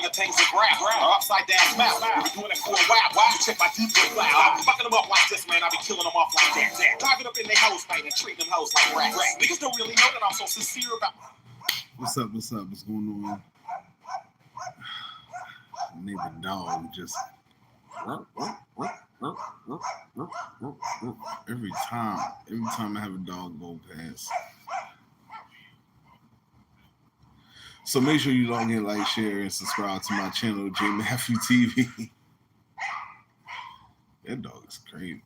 orangutans and growl. Upside down smile. I be doing it for a while. Why? Check my deep flow. I be fucking them up like this, man. I be killing them off like that. Driving up in their hoes, man, and treating them hoes like rats. Niggas don't really know that I'm so sincere about. What's up? What's going on? Neighbor dog just every time I have a dog go past. So make sure you log in, like, share, and subscribe to my channel, J.Matthew TV. That dog is crazy.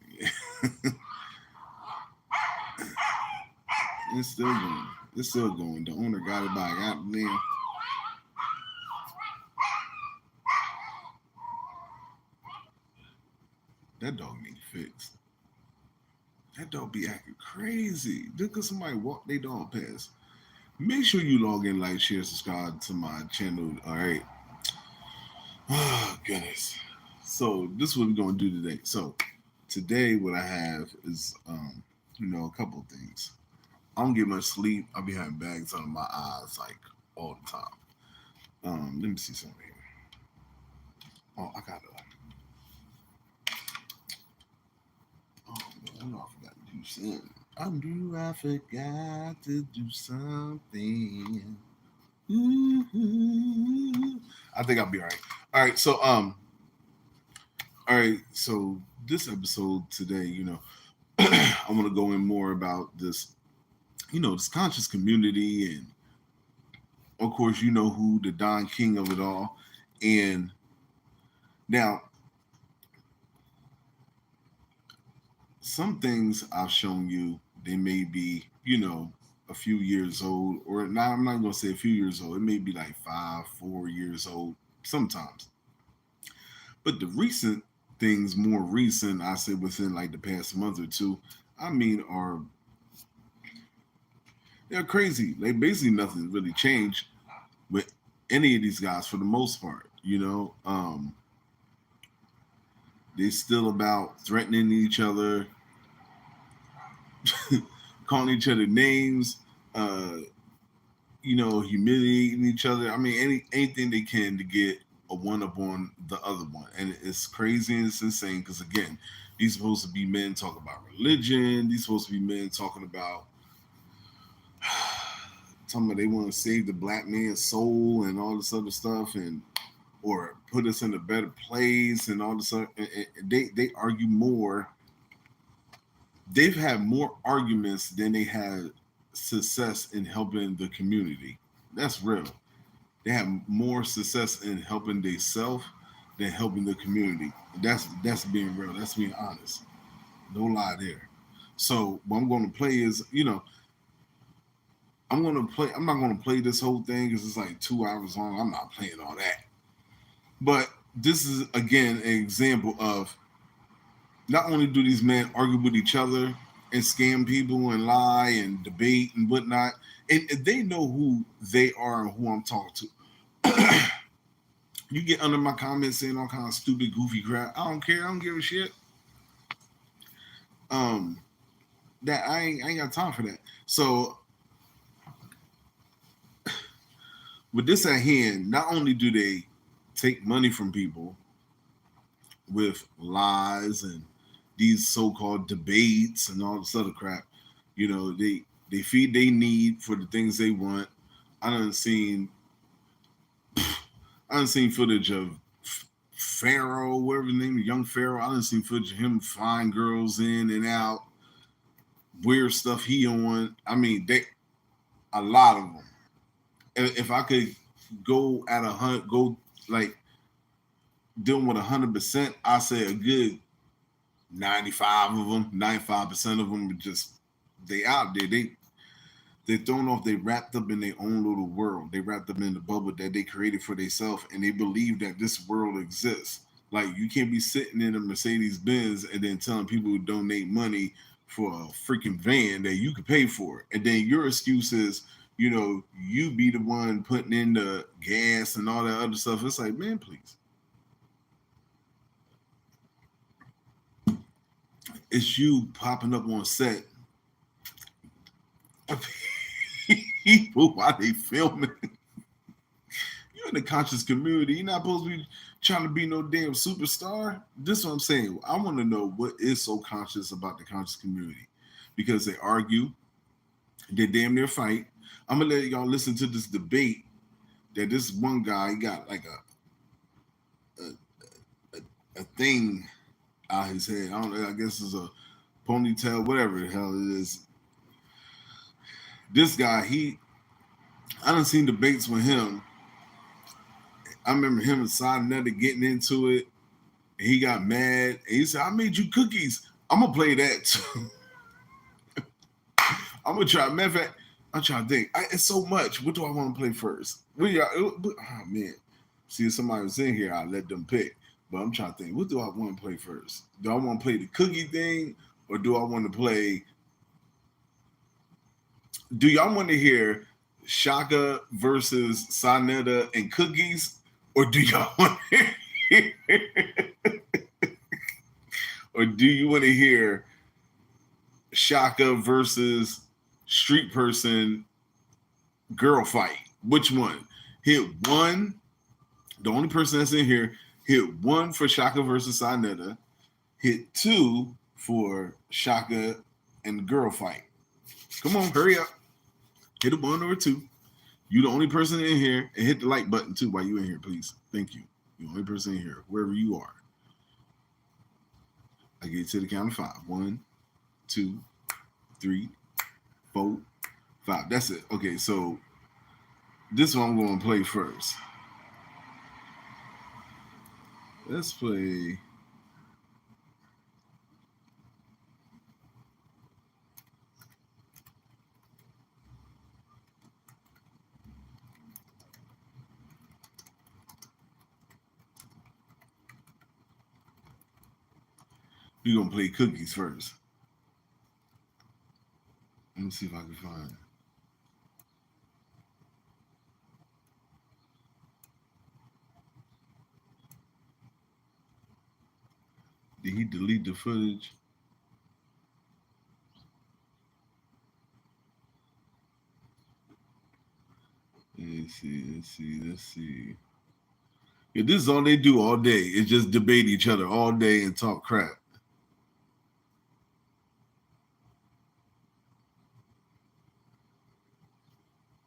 It's still going. The owner got it by goddamn. That dog need fixed. That dog be acting crazy. Just because somebody walk their dog past. Make sure you log in, like, share, subscribe to my channel. All right. Oh, goodness. So this is what we're going to do today. So today what I have is, a couple of things. I don't get much sleep. I'll be having bags under my eyes, like, all the time. Let me see something here. Oh, I got to. I know I forgot to do something. I forgot to do something. I think I'll be all right. All right, so so this episode today, I want to go in more about this, this conscious community, and of course, you know who the Don King of it all. And now, some things I've shown you, they may be, a few years old, or not. I'm not going to say a few years old. It may be like 4 years old sometimes. But the recent things, more recent, I say within like the past month or two, they're crazy. Like, basically nothing really changed with any of these guys for the most part. They still about threatening each other, calling each other names, humiliating each other. I mean, anything they can to get a one up on the other one. And it's crazy and it's insane because, again, these supposed to be men talking about religion. These supposed to be men talking about they want to save the black man's soul and all this other stuff, or put us in a better place and all this other. And they argue more. They've had more arguments than they had success in helping the community. That's real. They have more success in helping themselves than helping the community. That's being real. That's being honest. No lie there. So what I'm going to play is, I'm not going to play this whole thing because it's like 2 hours long. I'm not playing all that. But this is, again, an example of not only do these men argue with each other and scam people and lie and debate and whatnot, and they know who they are and who I'm talking to. You get under my comments saying all kinds of stupid, goofy crap. I don't care. I don't give a shit. That I ain't got time for that. So with this at hand, not only do they take money from people with lies and these so-called debates and all this other crap, they feed their need for the things they want. I done seen footage of Pharaoh, whatever his name is, young Pharaoh. I done seen footage of him flying girls in and out, weird stuff he on. I mean, a lot of them. If I could go at 100, go like dealing with 100%, I say a good 95 of them, 95% of them are just, they out there. They're thrown off. They wrapped up in their own little world. They wrapped up in the bubble that they created for themselves, and they believe that this world exists. Like, you can't be sitting in a Mercedes Benz and then telling people to donate money for a freaking van that you could pay for. And then your excuse is, you be the one putting in the gas and all that other stuff. It's like, man, please. It's you popping up on set. People while they filming. You you're in the conscious community. You're not supposed to be trying to be no damn superstar. This is what I'm saying. I want to know what is so conscious about the conscious community, because they argue, they damn near fight. I'm gonna let y'all listen to this debate that this one guy got like a thing out his head. I don't know. I guess it's a ponytail, whatever the hell it is. This guy, I done seen debates with him. I remember him and Sonetta getting into it. And he got mad. And he said, I made you cookies. I'm going to play that too. I'm going to try. Matter of fact, I'm trying to think. It's so much. What do I want to play first? Oh, man. See, if somebody was in here, I'll let them pick. But I'm trying to think. What do I want to play first? Do I want to play the cookie thing? Or do I want to play... Do y'all want to hear Shaka versus Sonetta and cookies? Or do y'all want to hear... Or do you want to hear Shaka versus street person girl fight? Which one? Hit one. The only person that's in here, hit one for Shaka versus Sonetta. Hit two for Shaka and girl fight. Come on, hurry up. Hit a 1 or a 2. You the only person in here, and hit the like button too while you in here, please. Thank you. You the only person in here, wherever you are. I get to the count of 5. 1, 2, 3, 4, 5. That's it. Okay, so this one I'm going to play first. Let's play. We're going to play cookies first. Let me see if I can find it. Did he delete the footage? Let's see. Yeah, this is all they do all day. Is just debate each other all day and talk crap.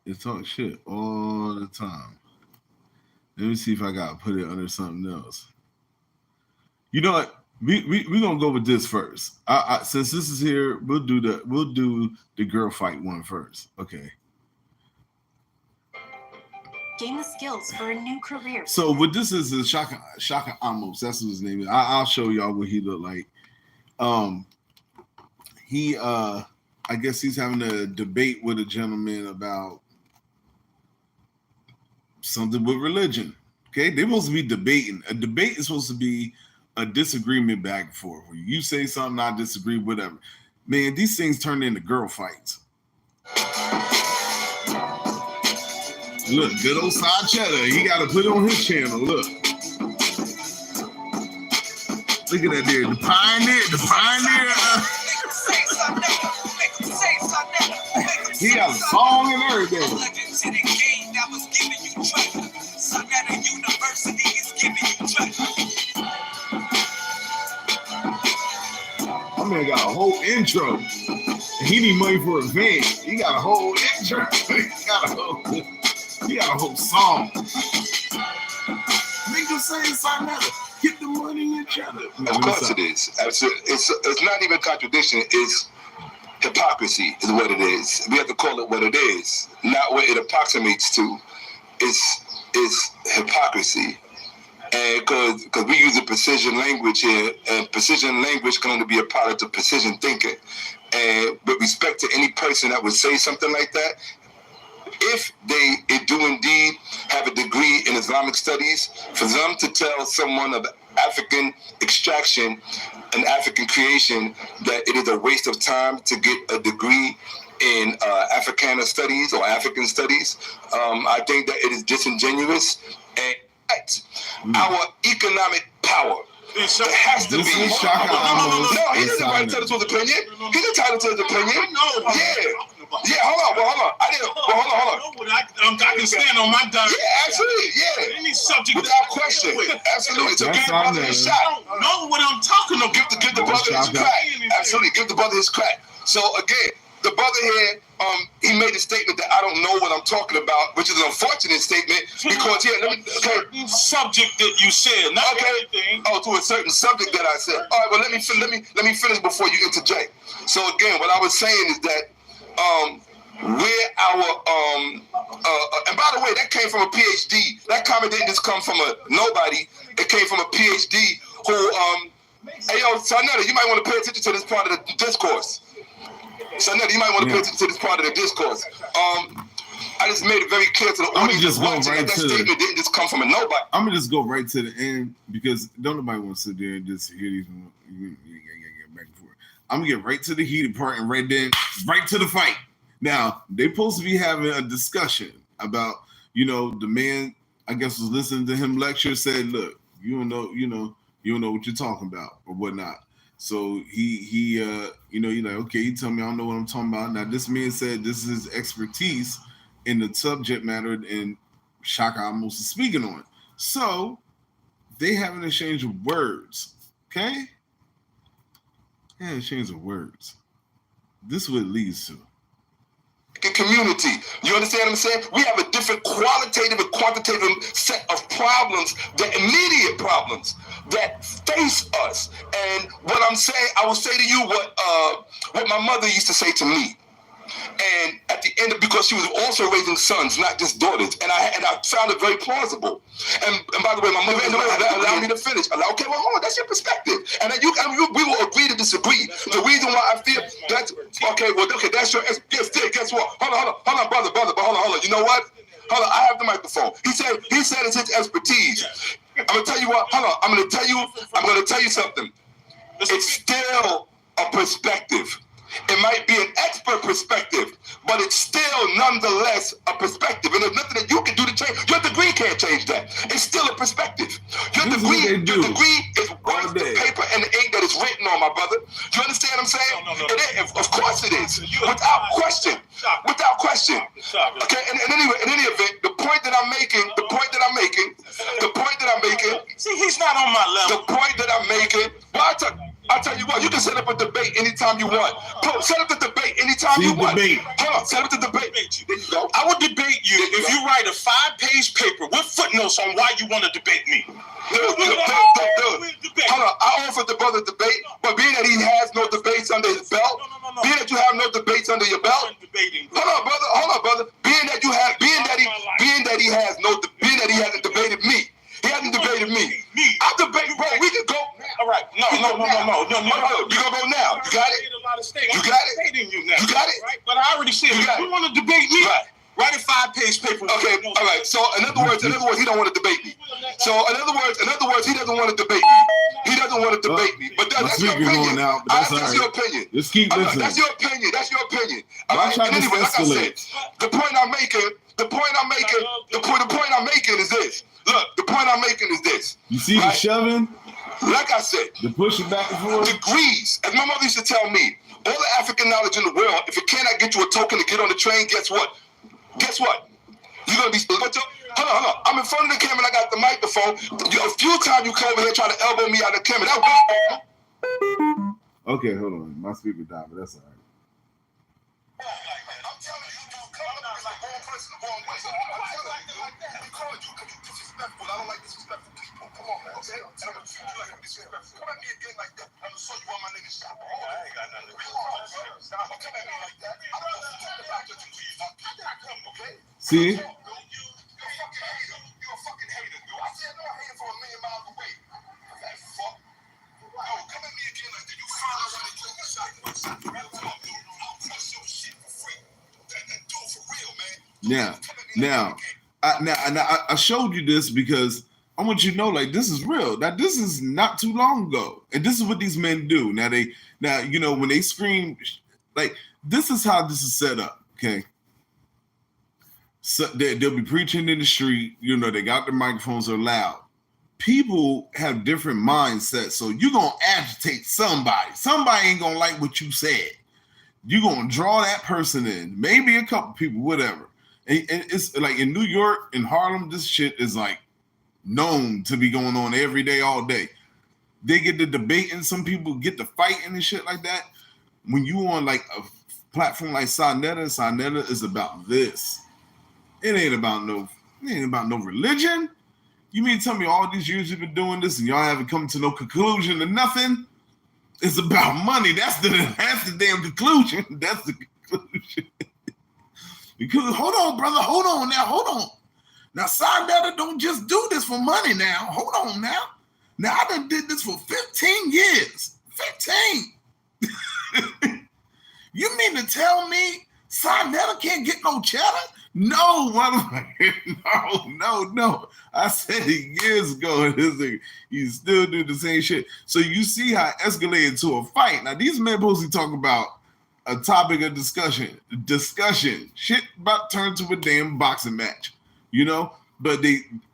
They talk shit all the time. Let me see if I got to put it under something else. You know what? We're gonna go with this first. Since this is here, we'll do the girl fight one first. Okay. Gain the skills for a new career. So what this is Shaka Amos. That's what his name is. I'll show y'all what he looked like. I guess he's having a debate with a gentleman about something with religion. Okay, they're supposed to be debating. A debate is supposed to be a disagreement back and forth. Where you say something, I disagree, whatever. Man, these things turn into girl fights. Look, good old side cheddar. He got to put it on his channel. Look at that there. The pioneer. He got a song and everything. My man got a whole intro. He need money for a van. He got a whole intro. He got a whole song. Niggas saying something. Get the money in China. Of course it is. It's not even contradiction. It's hypocrisy is what it is. We have to call it what it is, not what it approximates to. It's hypocrisy. And because we use a precision language here, and precision language can only be a product of precision thinking. And with respect to any person that would say something like that, if they do indeed have a degree in Islamic studies, for them to tell someone of African extraction and African creation that it is a waste of time to get a degree in Africana studies or African studies, I think that it is disingenuous. And our economic power Then Shaka, It has to This be. is Shaka almost No, he doesn't inside want to tell of us his opinion. He's entitled to his opinion. No, Yeah, hold on. I didn't. Well, hold on. I can stand on my dime. Yeah, absolutely. Yeah, Any subject without question. Absolutely. So That's give the fine, brother man. his I shot. don't know what I'm talking about. Give the brother his Shaka. crack. Absolutely. Give the brother his crack. So again, the brother here, he made a statement that I don't know what I'm talking about, which is an unfortunate statement because Certain subject that you said, not everything. Oh, to a certain subject that I said. All right, well let me finish before you interject. So again, what I was saying is that we're our and by the way, that came from a PhD. That comment didn't just come from a nobody. It came from a PhD who hey yo, Sanetta, you might want to pay attention to this part of the discourse. Sanetta, you might want to pay attention to this part of the discourse. I just made it very clear to the audience just go watching right that to statement didn't just come from a nobody. I'm gonna just go right to the end because don't nobody want to sit there and just hear these. You get back and forth. I'm gonna get right to the heated part and right to the fight. Now they supposed to be having a discussion about, the man I guess was listening to him lecture, said, "Look, you don't know what you're talking about or whatnot." So he you're like, okay, you tell me I don't know what I'm talking about. Now this man said this is his expertise in the subject matter and Shaka almost is speaking on. So they have an exchange of words. Okay? Yeah, exchange of words. This is what it leads to. Community. You understand what I'm saying? We have a different qualitative and quantitative set of problems, the immediate problems that face us. And what I'm saying, I will say to you what my mother used to say to me. And at the end, because she was also raising sons, not just daughters, and I found it very plausible. And by the way, my mother allowed me to finish. Okay, well, hold on, that's your perspective, and then we will agree to disagree. The reason why I feel that's okay. Well, okay, that's your guess what? Hold on, brother, but hold on. You know what? Hold on, I have the microphone. He said it's his expertise. I'm gonna tell you what. Hold on, I'm gonna tell you something. It's still a perspective. It might be an expert perspective, but it's still nonetheless a perspective. And there's nothing that you can do to change. Your degree can't change that. It's still a perspective. Your degree is worth the paper and the ink that is written on, my brother. You understand what I'm saying? No. Of course it is. Without question. Okay, and in any event, the point that I'm making. See, he's not on my level. The point that I'm making. Well, I'll tell you what, you can set up a debate anytime you want. Set up the debate anytime you want. Hold on, set up the debate. There you go. I would debate you if you write a 5-page paper with footnotes on why you want to debate me. Hold on, I offered the brother debate, but being that he has no debates under his belt, being that you have no debates under your belt, hold on, brother. Being that he hasn't debated me. He hasn't debated me. I'll debate, bro. We can go. All right. No. You gonna go now? You got it? You got it? You got it? Right? But I already said, if you want to debate me, write a 5-page paper. Okay, all right. So in other words, he don't want to debate me. So in other words, he doesn't want to debate me. He doesn't want to debate me. But that's your opinion. That's your opinion. Just keep listening. That's your opinion. All right. And anyway, like I said, the point I'm making is this. Look, the point I'm making is this. You see the shoving? Like I said, the pushing back and forth. Degrees. As my mother used to tell me, all the African knowledge in the world, if it cannot get you a token to get on the train, guess what? You're gonna be. Hold on. I'm in front of the camera and I got the microphone. A few times you come over here trying to elbow me out of the camera. Okay, hold on. My speaker died, but that's all right. I don't like disrespectful people. Come on, man. Okay? Come at me again like that. I'm gonna show you why my nigga shot. I ain't got nothing. Come on, bro. Don't come at me like that. I don't want to talk about your two. Okay? See? You're a fucking hater. I said no hater for a million miles away. That fuck. Yo, come at me again like that. You finally want to kill me shot. Real talk, dude. I'll press your shit for free. That do it for real, man. Now, I showed you this because I want you to know, like, this is real. Now, this is not too long ago, and this is what these men do. Now, when they scream, like, this is how this is set up. Okay, so they'll be preaching in the street. They got their microphones are loud. people have different mindsets. So you're going to agitate somebody. Somebody ain't going to like what you said. You're going to draw that person in. Maybe a couple people, whatever. And it's like in New York, in Harlem, this shit is like known to be going on every day, all day. They get to debating. Some people get to fighting and shit like that. When you on like a platform like Sonetta is about this. It ain't about no religion. You mean to tell me all these years you've been doing this and y'all haven't come to no conclusion to nothing? It's about money. That's the damn conclusion. That's the conclusion. Because hold on, brother. Hold on. Now, Sonetta don't just do this for money now. Hold on now. Now, I done did this for 15 years. 15. You mean to tell me Sonetta can't get no cheddar? No, motherfucker. No. I said it years ago. You still do the same shit. So you see how it escalated to a fight. Now, these men supposed to talk about a topic of discussion. Shit about turned to a damn boxing match, you know? But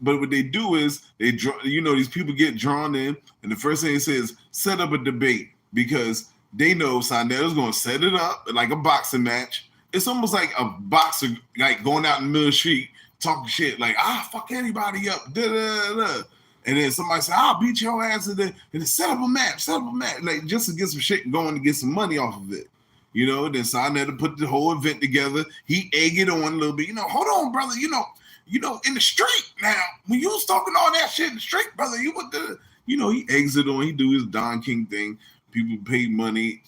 what they do is they draw, you know, these people get drawn in, and the first thing they say is set up a debate because they know Sonetta's going to set it up like a boxing match. It's almost like a boxer like going out in the middle of the street talking shit like, fuck anybody up, da-da-da-da. And then somebody say, I'll beat your ass, and then set up a match, like just to get some shit going to get some money off of it. You know, then Sonetta put the whole event together. He egg it on a little bit. You know, hold on, brother. You know, in the street now, when you was talking all that shit in the street, brother, he eggs it on. He do his Don King thing. People pay money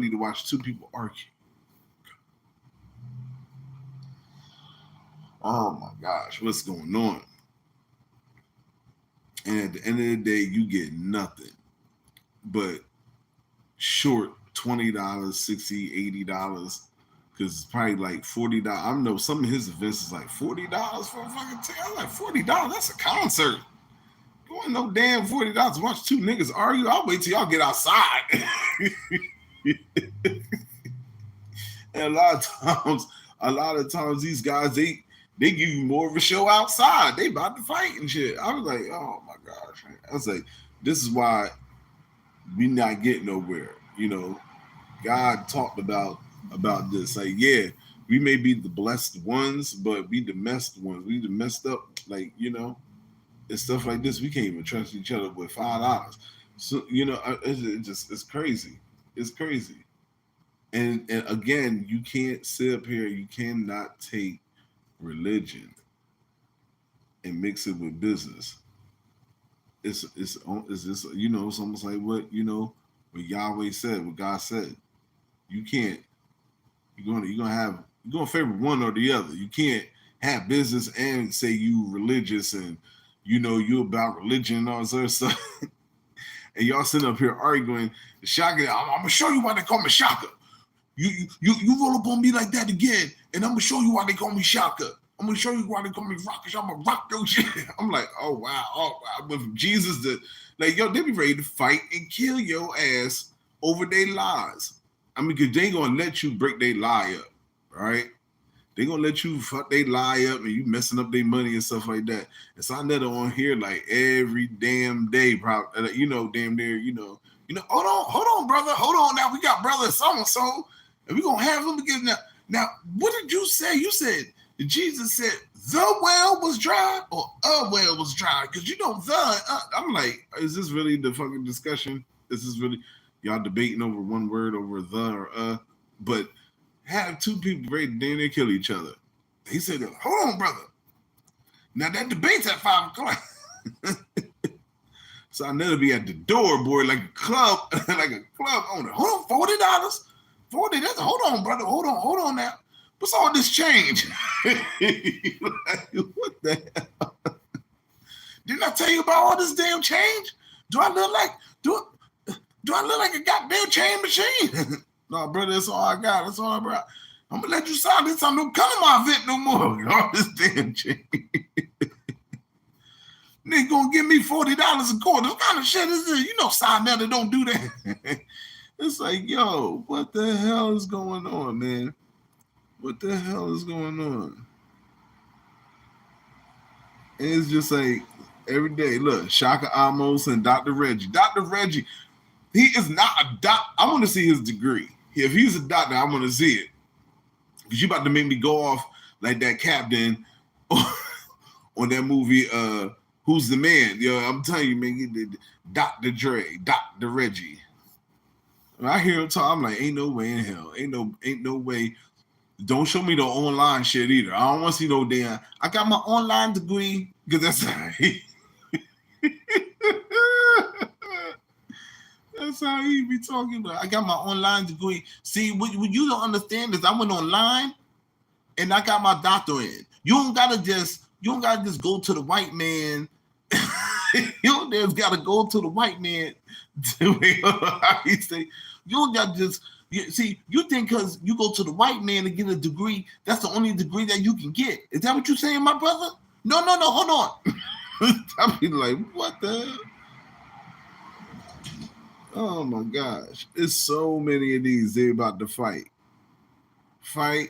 to watch two people argue. Oh my gosh, what's going on? And at the end of the day, you get nothing but short $20, $60, $80, because it's probably like $40. I know some of his events is like $40 for a fucking ticket. I'm like, $40, that's a concert. You ain't no damn $40 to watch two niggas argue. I'll wait till y'all get outside. And a lot of times these guys, they give you more of a show outside. They about to fight and shit. I was like, oh my gosh. I was like, this is why we not getting nowhere. You know, God talked about this. Like, yeah, we may be the blessed ones, but we the messed ones. We the messed up, like, you know, and stuff like this. We can't even trust each other with $5. So, you know, it's crazy. It's crazy. And again, you can't sit up here. You cannot take religion and mix it with business. It's this, you know, it's almost like what Yahweh said, what God said. You can't, you're gonna favor one or the other. You can't have business and say you religious and you know you about religion and all this other stuff. And y'all sitting up here arguing. Shaka, I'm gonna show you why they call me Shaka. You roll up on me like that again, and I'm gonna show you why they call me Shaka. I'm gonna show you why they call me rock, because I'm gonna rock your shit. I'm like, oh wow. But from Jesus to like, yo, they be ready to fight and kill your ass over their lies. I mean, because they ain't gonna let you break their lie up, right? They gonna let you fuck they lie up and you messing up their money and stuff like that. And so I net on here like every damn day, probably, you know, damn near, you know, hold on, brother, hold on now. We got brother so-and-so, and we gonna have them again now. Now, what did you say? You said Jesus said the well was dry or a well was dry, because you know I'm like, is this really the fucking discussion? Is this really y'all debating over one word over the or but have two people ready to damn near kill each other. He said, hold on, brother. Now that debate's at 5 o'clock. So I never be at the door, boy, like a club owner. Hold on, $40. $40. Hold on, brother. Hold on now. What's all this change? Like, what the hell? Didn't I tell you about all this damn change? Do I look like a goddamn chain machine? No, brother, that's all I got. That's all I brought. I'm gonna let you sign this time. Don't come to my event no more. All this damn change. Nigga gonna give me $40 a quarter. What kind of shit is this? You know, Sonetta don't do that. It's like, yo, what the hell is going on, man? What the hell is going on? And it's just like, Every day. Look, Shaka Amos and Dr. Reggie. Dr. Reggie, he is not a doc. I want to see his degree. If he's a doctor, I want to see it. Because you about to make me go off like that captain on that movie, Who's the Man? Yo, I'm telling you, man, Dr. Dre, Dr. Reggie. When I hear him talk, I'm like, ain't no way in hell. Ain't no way. Don't show me the online shit either. I don't want to see no damn. I got my online degree because that's that's how he be talking about. I got my online degree. See, what you don't understand is I went online and I got my doctorate. You don't gotta just go to the white man. You don't just gotta go to the white man to how he say. You don't gotta just see. You think because you go to the white man to get a degree, that's the only degree that you can get. Is that what you're saying, my brother? No, hold on. I be like, what the hell? Oh my gosh. There's so many of these. They're about to fight. Fight.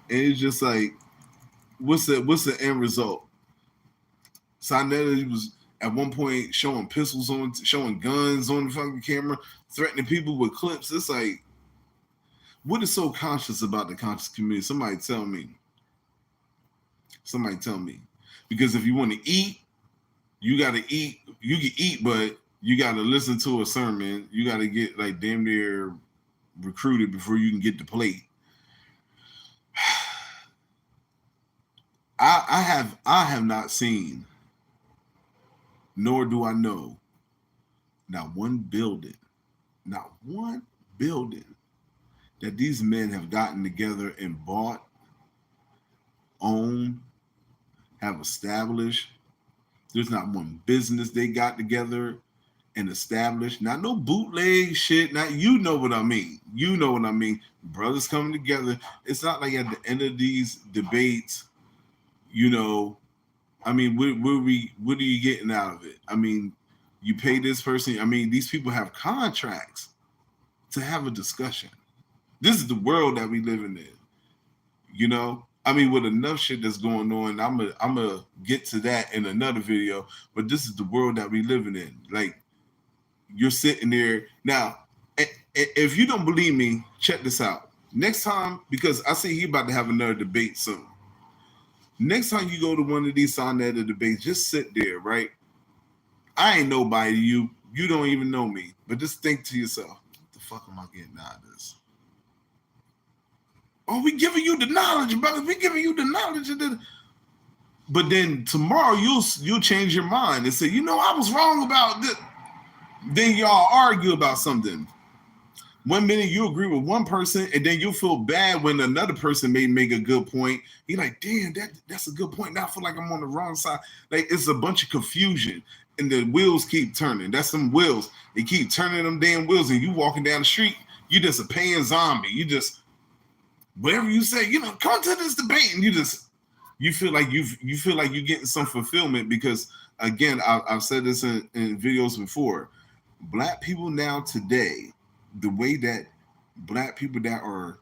And it's just like, what's the end result? Sonetta was at one point showing guns on the fucking camera, threatening people with clips. It's like, what is so conscious about the conscious community? Somebody tell me. Because if you want to eat, you got to eat. You can eat, but you got to listen to a sermon. You got to get like damn near recruited before you can get the plate. I have not seen, nor do I know, not one building that these men have gotten together and bought, owned, have established. There's not one business they got together and established. Not no bootleg shit. Not, you know what I mean. Brothers coming together. It's not like at the end of these debates, you know, I mean, what are you getting out of it? I mean, you pay this person. I mean, these people have contracts to have a discussion. This is the world that we living in. You know, I mean, with enough shit that's going on, I'm gonna get to that in another video. But this is the world that we living in. Like, you're sitting there now. If you don't believe me, check this out. Next time, because I see he about to have another debate soon. Next time you go to one of these Sonetta debates, just sit there, right? I ain't nobody to you. You don't even know me. But just think to yourself, what the fuck am I getting out of this? Oh, we giving you the knowledge, brother. We giving you the knowledge. But then tomorrow you'll change your mind and say, you know, I was wrong about this. Then y'all argue about something. 1 minute you agree with one person, and then you'll feel bad when another person may make a good point. You're like, damn, that's a good point. Now I feel like I'm on the wrong side. Like, it's a bunch of confusion, and the wheels keep turning. That's some wheels. They keep turning them damn wheels, and you walking down the street, you just a paying zombie. You just, whatever you say, you know, come to this debate, and you feel like you're getting some fulfillment because, again, I've said this in videos before. Black people now today, the way that Black people that are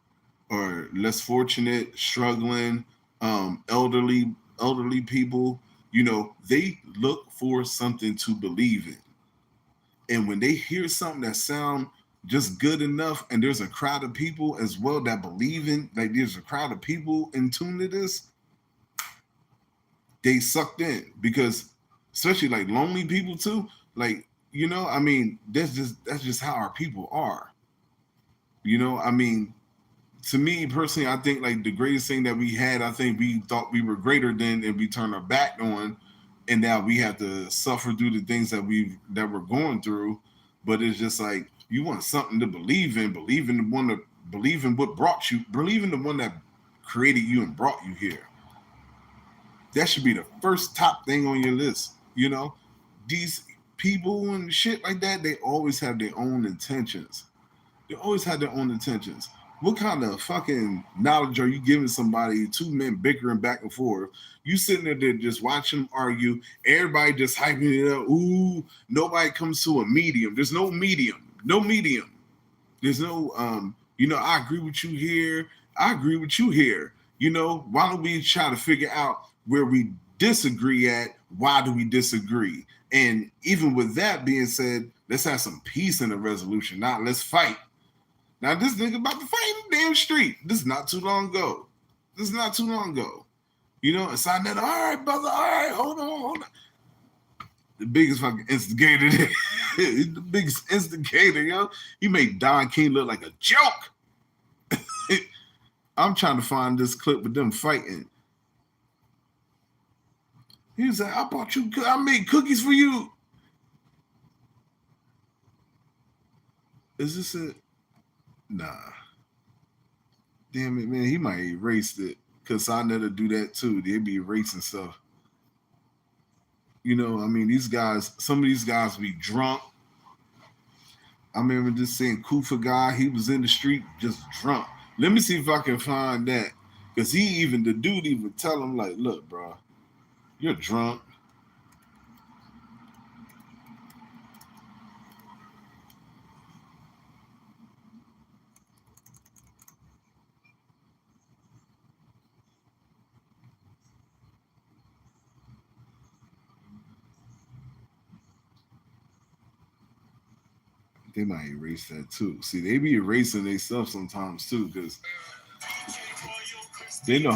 less fortunate, struggling, elderly people, you know, they look for something to believe in. And when they hear something that sound just good enough, and there's a crowd of people as well that believe in, like there's a crowd of people in tune to this, they sucked in. Because especially like lonely people too, like, you know, I mean, that's just how our people are. You know, I mean, to me personally, I think like the greatest thing that we had, I think we thought we were greater than, and we turned our back on, and now we have to suffer through the things that we're going through. But it's just like, you want something to believe in what brought you, believe in the one that created you and brought you here. That should be the first top thing on your list. You know, these people and shit like that, they always have their own intentions. They always have their own intentions. What kind of fucking knowledge are you giving somebody? Two men bickering back and forth. You sitting there just watching them argue. Everybody just hyping it up. Ooh, nobody comes to a medium. There's no medium. No medium. There's no, you know, I agree with you here. I agree with you here. You know, why don't we try to figure out where we disagree at, why do we disagree? And even with that being said, let's have some peace in the resolution, not let's fight. Now, this nigga about to fight in the damn street. This is not too long ago. You know, and sign that, all right, brother, all right, hold on. The biggest fucking instigator there. He's the biggest instigator, yo. He made Don King look like a joke. I'm trying to find this clip with them fighting. He was like, I made cookies for you. Is this it? Nah. Damn it, man. He might erase it. Because I never do that too. They be erasing stuff. You know, I mean, some of these guys be drunk. I remember just saying Kufa guy, he was in the street just drunk. Let me see if I can find that. Because the dude even tell him, like, look, bro, you're drunk. They might erase that too. See, they be erasing their stuff sometimes too, because they know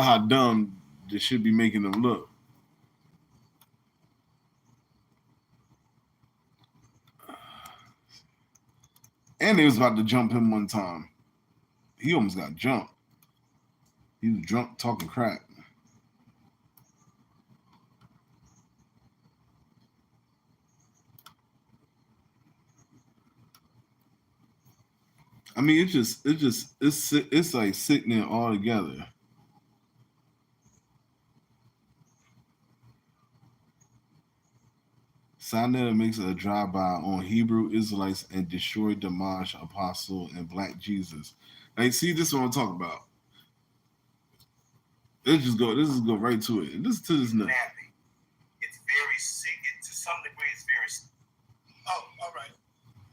how dumb they should be making them look. And they was about to jump him one time. He almost got jumped. He was drunk talking crap. I mean, it's like sickening all together. Sinetta makes a drive-by on Hebrew Israelites and destroyed Damage, Apostle, and Black Jesus. Like, see, this is what I'm talking about. Let's just go right to it. Listen to this now. It's very sick. To some degree, it's very sick. Oh, all right.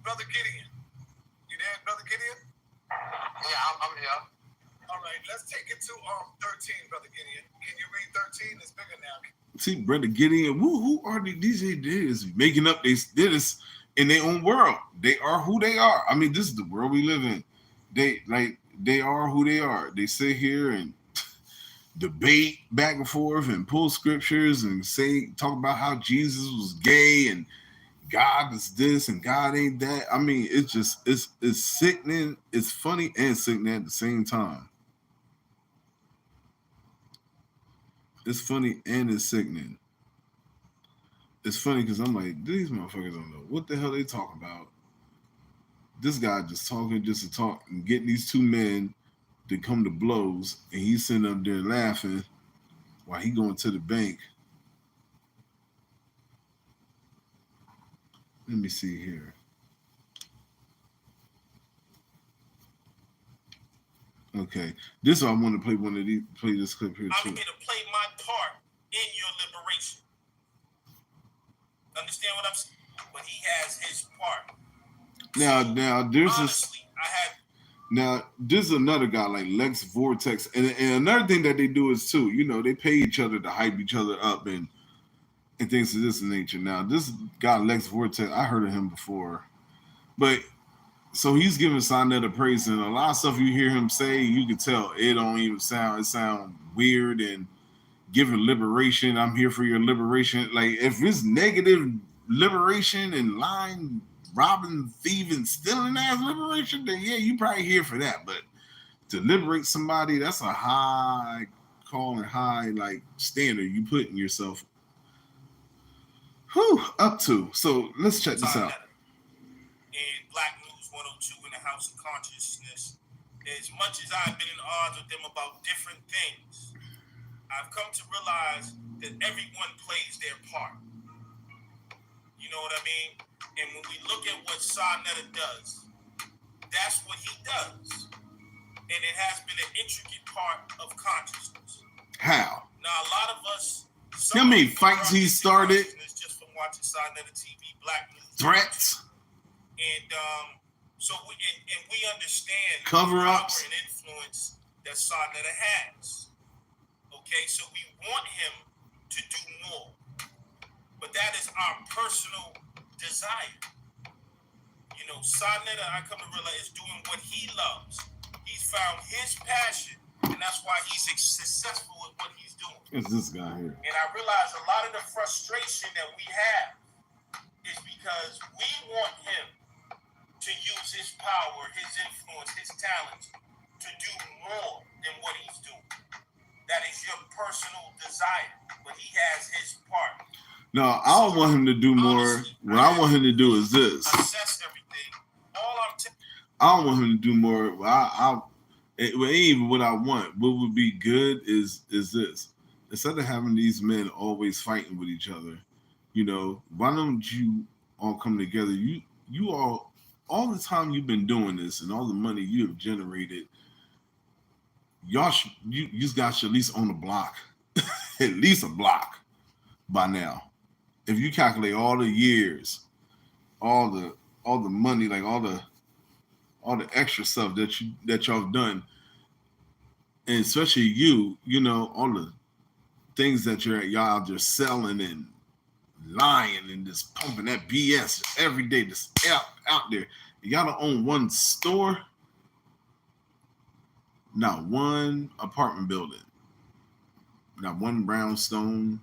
Brother Gideon. You there, Brother Gideon? Yeah, I'm here. All right, let's take it to 13, Brother Gideon. Can you read 13? It's bigger now. See, Brother Gideon, who are these idiots making up this in their own world? They are who they are. I mean, this is the world we live in. They are who they are. They sit here and debate back and forth and pull scriptures and talk about how Jesus was gay and God is this and God ain't that. I mean, it's sickening. It's funny and sickening at the same time. It's funny and it's sickening. It's funny because I'm like, these motherfuckers don't know what the hell they talking about. This guy just talking just to talk and getting these two men to come to blows, and he's sitting up there laughing while he going to the bank. Let me see here. Okay, this I want to play play this clip here too. I'm here to play my part in your liberation. Understand what I'm saying? But he has his part. Now there's honestly, there's another guy like Lex Vortex, and another thing that they do is too, you know, they pay each other to hype each other up and things of this nature. Now this guy Lex Vortex, I heard of him before, but so he's giving Sinetta praise, and a lot of stuff you hear him say, you can tell it don't even sound. It sounds weird and giving liberation. I'm here for your liberation. Like if it's negative liberation and lying, robbing, thieving, stealing ass liberation, then yeah, you probably here for that. But to liberate somebody, that's a high call and high like standard you putting yourself up to. So let's check this out. And Black News 102 in the House of Consciousness. As much as I've been in odds with them about different things, I've come to realize that everyone plays their part. You know what I mean? And when we look at what Sinetta does, that's what he does. And it has been an intricate part of consciousness. How? Now, a lot of us... How many fights he started? Just from watching Sinetta TV, Black News. Threats. And so we understand cover-ups and influence that Sinetta has. Okay, so we want him to do more. But that is our personal desire. You know, Sonetta, I come to realize, is doing what he loves. He's found his passion, and that's why he's successful at what he's doing. It's this guy here. And I realize a lot of the frustration that we have is because we want him to use his power, his influence, his talents to do more than what he's doing. That is your personal desire, but he has his part. No, I don't want him to do more. What I want him to do is this. Assess everything. I don't want him to do more. It ain't even what I want. What would be good is this. Instead of having these men always fighting with each other, you know, why don't you all come together? You all the time you've been doing this and all the money you have generated, you guys should at least own a block, at least a block by now. If you calculate all the years, all the money, like all the extra stuff that y'all have done, and especially you know, all the things that y'all out there selling and lying and just pumping that BS every day, just out there. Y'all don't own one store, not one apartment building, not one brownstone,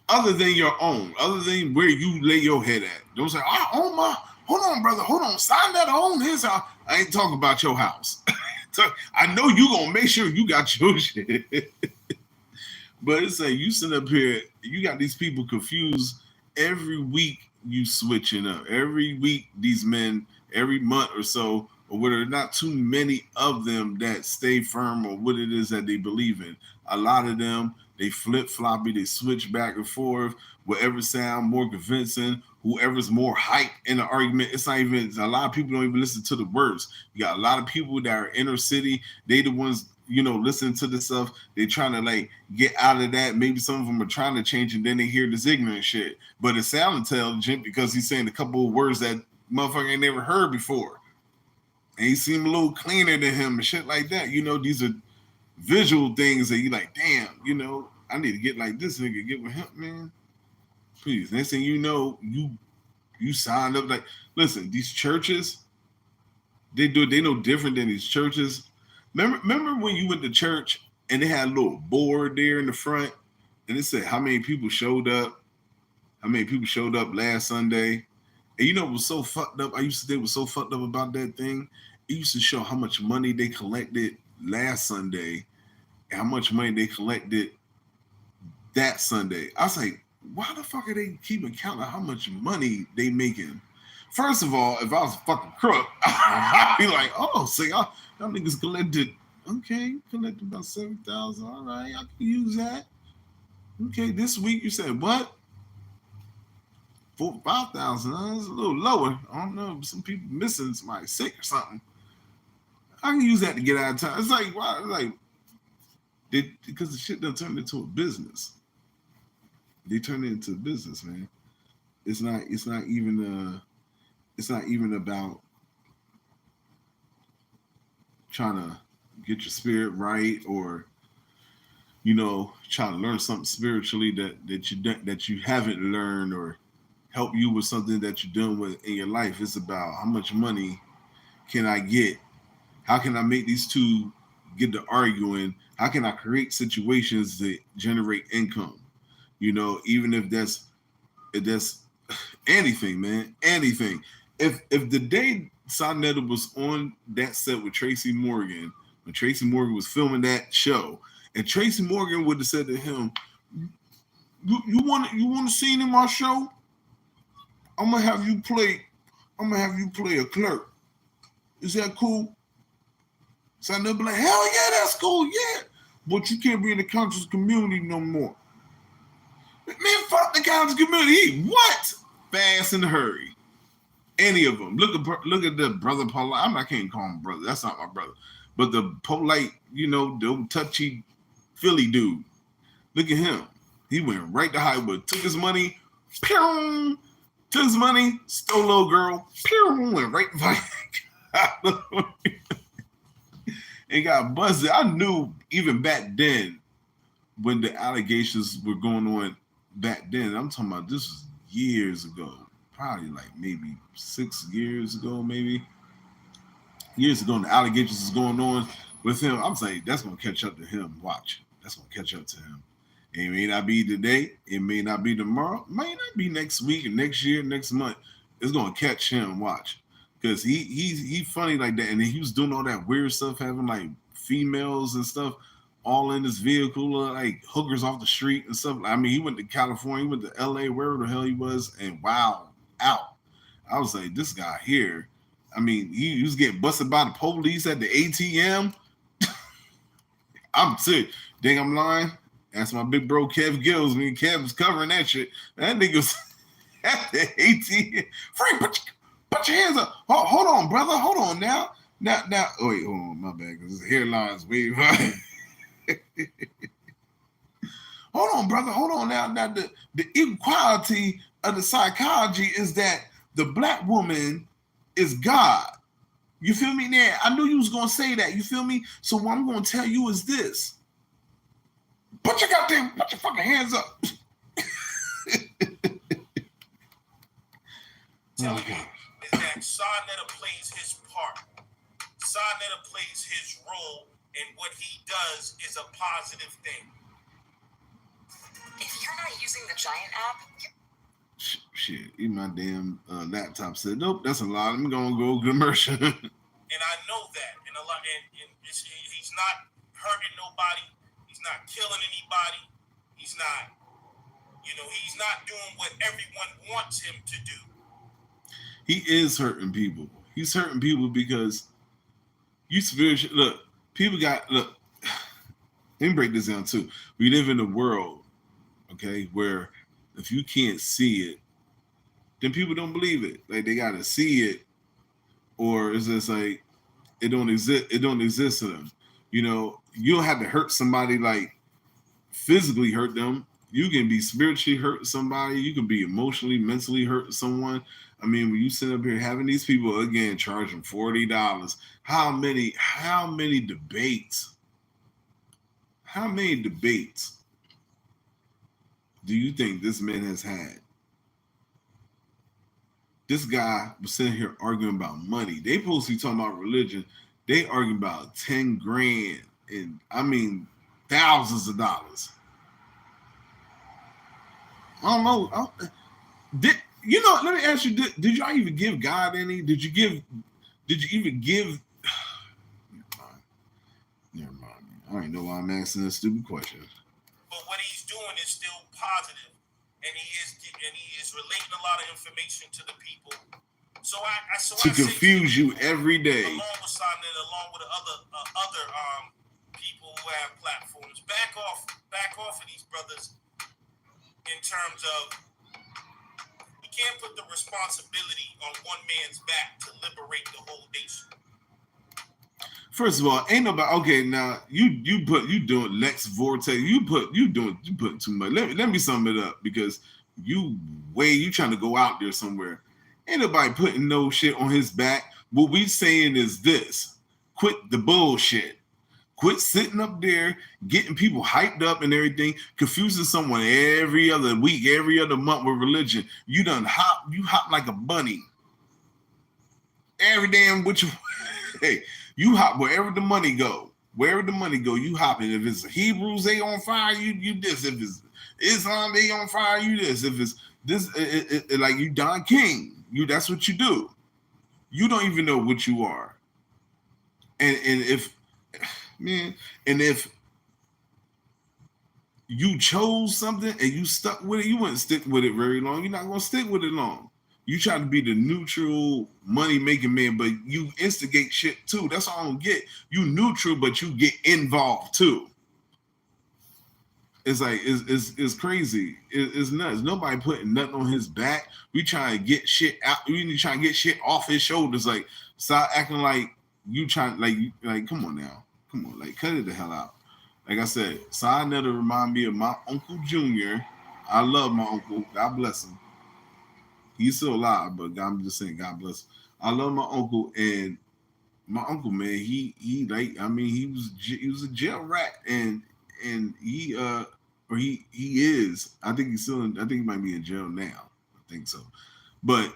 other than your own, other than where you lay your head at. Don't say, I own my, hold on, brother, hold on, sign that I own his house. I ain't talking about your house. I know you gonna make sure you got your shit. But it's like you sit up here, you got these people confused. Every week you switching up. Every week these men, every month or so, or whether not too many of them that stay firm or what it is that they believe in. A lot of them, they flip-floppy, they switch back and forth, whatever sound more convincing, whoever's more hype in the argument. It's not even, a lot of people don't even listen to the words. You got a lot of people that are inner city, they the ones, you know, listening to this stuff, they trying to like get out of that. Maybe some of them are trying to change and then they hear this ignorant shit. But it sounds intelligent because he's saying a couple of words that motherfucker ain't never heard before. And he seemed a little cleaner than him and shit like that. You know, these are visual things that you like, damn, you know, I need to get like this nigga, get with him, man. Please. Next thing you know, you signed up. Like, listen, these churches, they know different than these churches. Remember when you went to church and they had a little board there in the front and it said how many people showed up last Sunday. And you know what was so fucked up? They were so fucked up about that thing. It used to show how much money they collected last Sunday and how much money they collected that Sunday. I was like, why the fuck are they keeping count of how much money they making? First of all, if I was a fucking crook, I'd be like, oh, so y'all niggas collected about 7,000. All right, I can use that. Okay, this week you said what? 4,000, 5,000. That's a little lower. I don't know. Some people missing, somebody sick or something. I can use that to get out of town. It's like, why? Like, because the shit done turned into a business. They turned it into a business, man. It's not even about trying to get your spirit right or, you know, trying to learn something spiritually that you haven't learned or help you with something that you're dealing with in your life. It's about how much money can I get? How can I make these two get to arguing? How can I create situations that generate income? You know, even if that's anything, man, anything. If the day Sonetta was on that set with Tracy Morgan, when Tracy Morgan was filming that show, and Tracy Morgan would have said to him, "You want to scene in my show? I'm gonna have you play a clerk. Is that cool?" Sonetta be like, "Hell yeah, that's cool, yeah. But you can't be in the conscious community no more." Man, fuck the conscious community. What? Fast and hurry. Any of them. Look at the brother polite. I can't call him brother. That's not my brother. But the polite, you know, the touchy Philly dude. Look at him. He went right to Hollywood. Took his money. Pew! Took his money. Stole a little girl. Pew! Went right back. And got busted. I knew even back then when the allegations were going on back then. I'm talking about this was years ago, probably like maybe 6 years ago, maybe years ago. And the allegations is going on with him. I'm saying that's gonna catch up to him. Watch, that's gonna catch up to him. It may not be today, it may not be tomorrow, it may not be next week, next year, next month. It's gonna catch him. Watch, because he's funny like that, and then he was doing all that weird stuff, having like females and stuff all in his vehicle, like hookers off the street and stuff. I mean, he went to California, he went to LA, wherever the hell he was, and wow, out. I was like, this guy here. I mean, he was getting busted by the police at the ATM. I'm serious. Think I'm lying? That's my big bro Kev Gills. Me and Kev was covering that shit. That nigga was at the ATM. Frank, put your hands up. Hold on, brother. Hold on now. Now. Oh wait, hold on. My bad. Because his hairline's way. Hold on, brother. Hold on now. Now the equality of the psychology is that the black woman is God. You feel me? Now I knew you was gonna say that. You feel me? So what I'm gonna tell you is this. Put your fucking hands up. Tell you is that Sarnetta plays his part. Sarnetta plays his role, and what he does is a positive thing. If you're not using the Giant app, shit, even my damn laptop said, nope, that's a lot. I'm gonna go commercial. And I know that, and a lot, and he's not hurting nobody. He's not killing anybody. He's not, he's not doing what everyone wants him to do. He is hurting people. He's hurting people because you spiritual. Look, look. Let me break this down too. We live in a world, okay, where if you can't see it, then people don't believe it. Like they gotta see it, or it's just like it don't exist. It don't exist to them. You don't have to hurt somebody, like physically hurt them. You can be spiritually hurt somebody. You can be emotionally, mentally hurt someone. I mean, when you sit up here having these people again charging $40, how many debates? How many debates do you think this man has had? This guy was sitting here arguing about money. They supposed to be talking about religion. They arguing about 10 grand and I mean thousands of dollars. I don't know. Let me ask you, did y'all even give God any? Did you even give? Never mind. I don't know why I'm asking this stupid question. But what he's doing is still positive, and he is relating a lot of information to the people. So I confuse you every day. Along with Sonnet, along with the other people who have platforms, back off of these brothers in terms of. Can't put the responsibility on one man's back to liberate the whole nation. First of all, ain't nobody okay. Now you doing Lex Vortex. You put too much. Let me sum it up because you trying to go out there somewhere. Ain't nobody putting no shit on his back. What we saying is this: quit the bullshit. Quit sitting up there, getting people hyped up and everything, confusing someone every other week, every other month with religion. You hop like a bunny. Every damn which way. You hop wherever the money go. Wherever the money go, you hopping. If it's Hebrews, they on fire, you this. If it's Islam, they on fire, you this. If it's this, like you Don King, that's what you do. You don't even know what you are. And if you chose something and you stuck with it, you wouldn't stick with it very long. You're not going to stick with it long. You try to be the neutral money-making man, but you instigate shit too. That's all I don't get. You neutral, but you get involved too. It's like, it's crazy. It's nuts. Nobody putting nothing on his back. We trying to get shit out. We trying to get shit off his shoulders. Like, stop acting like you trying, like come on now. Come on, like cut it the hell out. Like I said, Sarnetta remind me of my Uncle Junior. I love my uncle. God bless him. He's still alive, but I'm just saying, God bless him. I love my uncle, and my uncle, man, he was a jail rat, and and he is. I think he's still I think he might be in jail now. I think so. But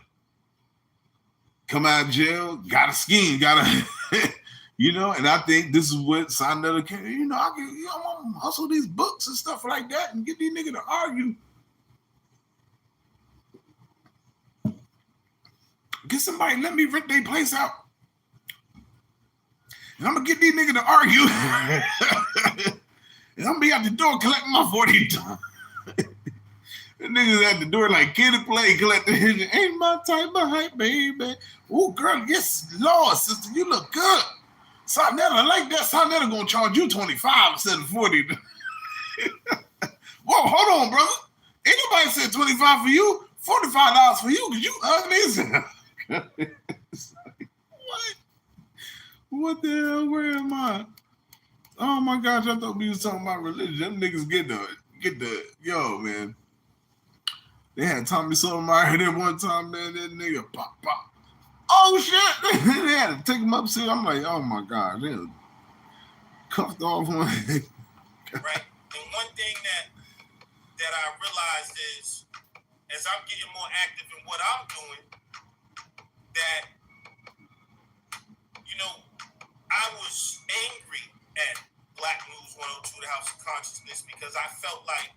come out of jail, got a scheme, got a and I think this is what Sonetta can, I can, I'm gonna hustle these books and stuff like that and get these niggas to argue. Get somebody, let me rent their place out. And I'm gonna get these niggas to argue. And I'm gonna be out the door collecting my 40 times. The niggas at the door like kid to play, collecting his ain't my type of hype, baby. Oh, girl, yes, Lord, sister, you look good. Sonetta, like that, Sonetta gonna charge you 25 instead of 40. Whoa, hold on, brother. Anybody said 25 for you, $45 for you, because you ugly. What? What the hell? Where am I? Oh my gosh, I thought we was talking about religion. Them niggas get the yo, man. They had Tommy Sotomayor there one time, man. That nigga pop. Oh shit! They had to take him upstairs. I'm like, oh my god, they cuffed off one. Right. And one thing that I realized is, as I'm getting more active in what I'm doing, that I was angry at Black News 102, the House of Consciousness, because I felt like,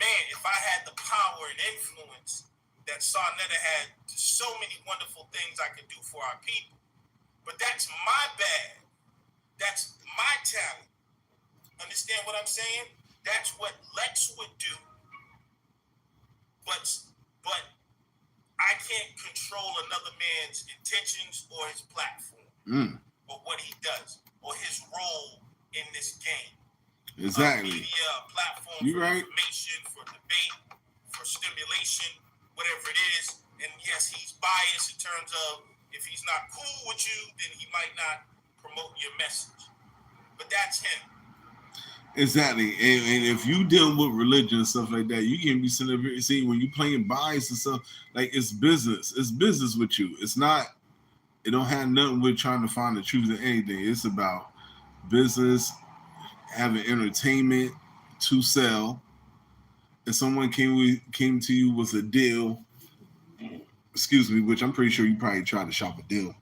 man, if I had the power and influence that Sonetta had, so many wonderful things I could do for our people. But that's my bag. That's my talent. Understand what I'm saying? That's what Lex would do. But I can't control another man's intentions or his platform, or what he does, or his role in this game. Exactly. Media, platform you for right. information, for debate, for stimulation, whatever it is. And yes, he's biased in terms of if he's not cool with you, then he might not promote your message. But that's him. Exactly. And if you deal with religion and stuff like that, you can be sitting up here. See, when you playing bias and stuff, like it's business. It's business with you. It's not, it don't have nothing with trying to find the truth of anything. It's about business, having entertainment to sell. If someone came to you with a deal, excuse me, which I'm pretty sure you probably tried to shop a deal.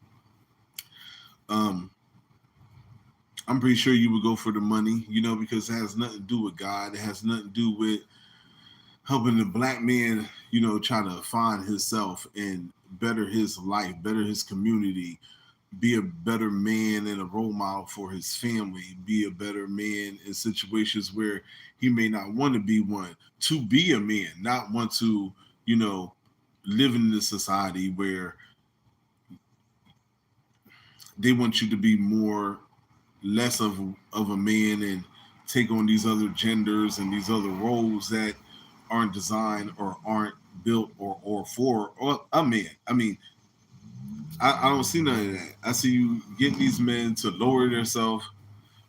I'm pretty sure you would go for the money, because it has nothing to do with God. It has nothing to do with helping the Black man, try to find himself and better his life, better his community, be a better man and a role model for his family, be a better man in situations where he may not want to be one, to be a man, not want to, live in this society where they want you to be less of a man and take on these other genders and these other roles that aren't designed or aren't built or for a man. I mean, I don't see none of that. I see you getting these men to lower themselves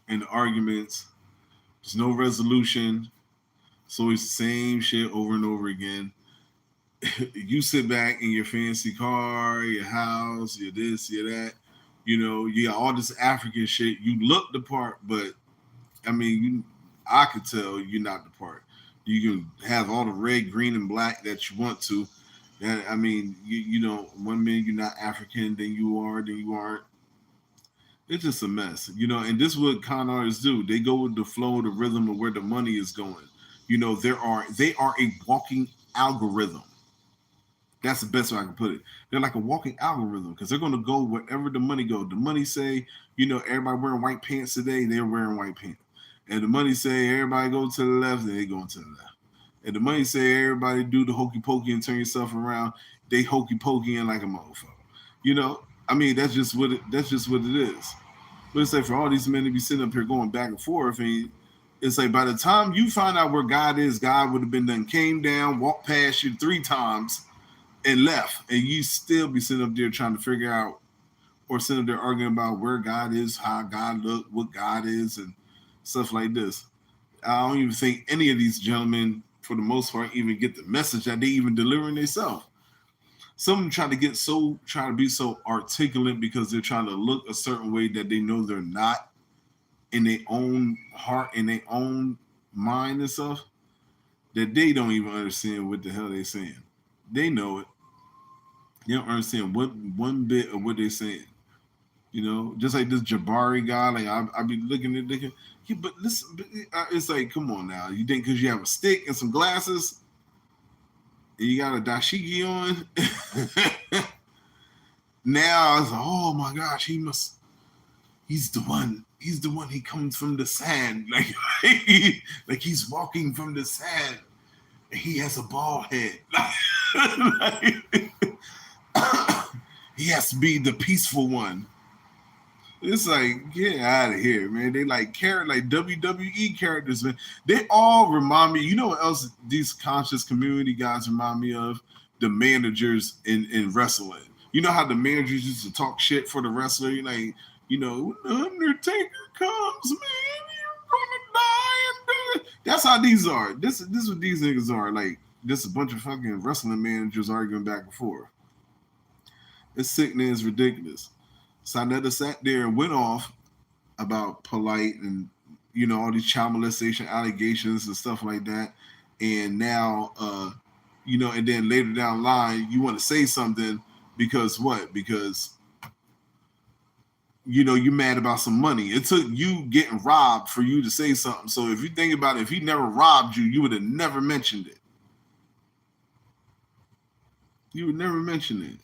in arguments. There's no resolution. So it's the same shit over and over again. You sit back in your fancy car, your house, your this, your that. You got all this African shit. You look the part, but I mean, I could tell you're not the part. You can have all the red, green, and black that you want to. And I mean, one minute you're not African, then you are, then you aren't. It's just a mess, and this is what con artists do. They go with the flow, the rhythm of where the money is going. They are a walking algorithm. That's the best way I can put it. They're like a walking algorithm because they're going to go wherever the money goes. The money say, everybody wearing white pants today, they're wearing white pants. And the money say everybody go to the left, then they going to the left. And the money say everybody do the hokey pokey and turn yourself around, they hokey pokey in like a motherfucker. I mean, that's just what it is. But it's like for all these men to be sitting up here going back and forth, and it's like by the time you find out where God is, God would have been done came down, walked past you 3 times, and left, and you still be sitting up there trying to figure out, or sitting up there arguing about where God is, how God look, what God is, and stuff like this. I don't even think any of these gentlemen, for the most part, even get the message that they even delivering themselves. Some of them try to be so articulate because they're trying to look a certain way that they know they're not in their own heart, in their own mind and stuff that they don't even understand what the hell they're saying. They know it. They don't understand one bit of what they're saying. You know, just like this Jabari guy, like I be looking, yeah, but listen, it's like, come on now. You think because you have a stick and some glasses, and you got a dashiki on, now it's like, oh my gosh, he's the one. He's the one. He comes from the sand, like he's walking from the sand. And he has a bald head. He has to be the peaceful one. It's like, get out of here, man. They like WWE characters, man. They all remind me. You know what else these conscious community guys remind me of? The managers in wrestling. You know how the managers used to talk shit for the wrestler? You're like, you know, Undertaker comes, man, you're gonna die. That's how these are. This is what these niggas are. Like, this a bunch of fucking wrestling managers arguing back and forth. It's sickening. It's ridiculous. Sanetta sat there and went off about Polite and, you know, all these child molestation allegations and stuff like that. And now, you know, and then later down the line, you want to say something because what? Because, you know, you're mad about some money. It took you getting robbed for you to say something. So if you think about it, if he never robbed you, you would have never mentioned it. You would never mention it.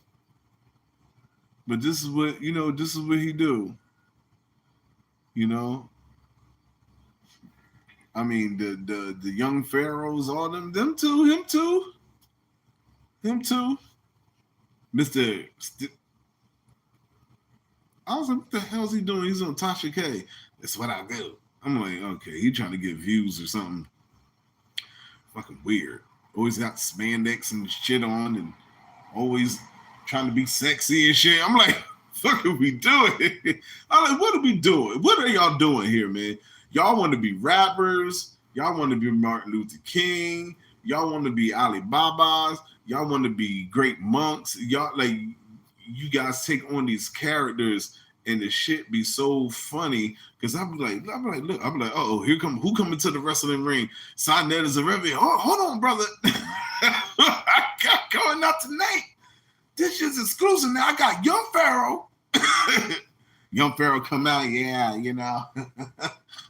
But this is what, you know, this is what he do. You know? I mean, the young pharaohs, all them too, him too. Mr. I was like, what the hell is he doing? He's on Tasha K. That's what I do. I'm like, okay, he trying to get views or something. Fucking weird. Always got spandex and shit on and always trying to be sexy and shit. I'm like, what are we doing? I'm like, what are we doing? What are y'all doing here, man? Y'all want to be rappers. Y'all want to be Martin Luther King. Y'all want to be Alibabas. Y'all want to be great monks. Y'all, like, you guys take on these characters and the shit be so funny because I'm like, look, oh, here come who coming to the wrestling ring? Sinetta's a revenue. Oh, hold on, brother. I got going out tonight. This shit's exclusive now. I got Young Pharaoh. Young Pharaoh come out, yeah, you know.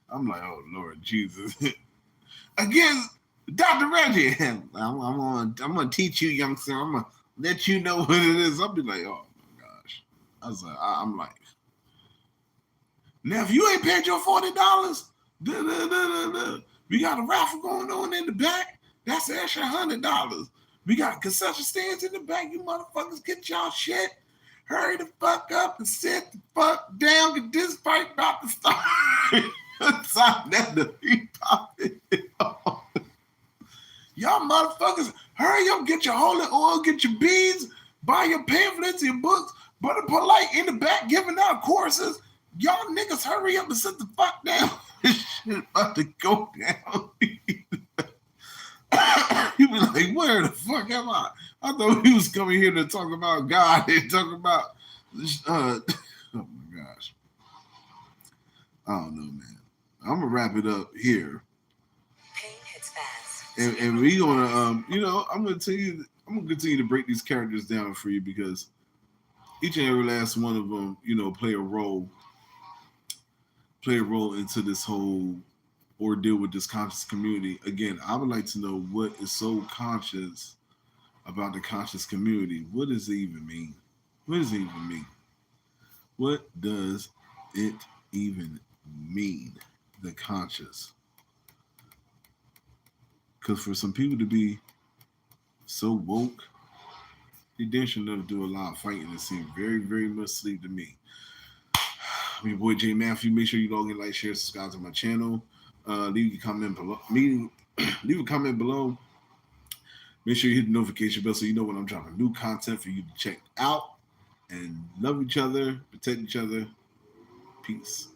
I'm like, oh Lord Jesus. Again, Dr. Reggie, I'm gonna teach you, young sir. I'm gonna let you know what it is. I'll be like, oh my gosh. I was like, I'm like, now if you ain't paid your $40, we got a raffle going on in the back. That's an extra $100. We got concession stands in the back. You motherfuckers get y'all shit. Hurry the fuck up and sit the fuck down. Get this fight about to start. Y'all motherfuckers, hurry up, get your holy oil, get your beads, buy your pamphlets, your books, but a Polite in the back giving out courses. Y'all niggas hurry up and sit the fuck down. This shit about to go down. He was like, where the fuck am I? I thought he was coming here to talk about God and talk about oh my gosh. I don't know, man. I'm gonna wrap it up here. Pain hits fast. And we gonna you know, I'm gonna continue to break these characters down for you because each and every last one of them, you know, play a role into this whole ordeal with this conscious community. Again, I would like to know what is so conscious about the conscious community. What does it even mean? What does it even mean? What does it even mean, the conscious? Because for some people to be so woke, they damn sure never do a lot of fighting. It seems very, very much sleep to me. I'm your boy J.Matthew. Make sure you log in, like, share, subscribe to my channel. Leave a comment below. Leave a comment below. Make sure you hit the notification bell so you know when I'm dropping new content for you to check out. And love each other, protect each other. Peace.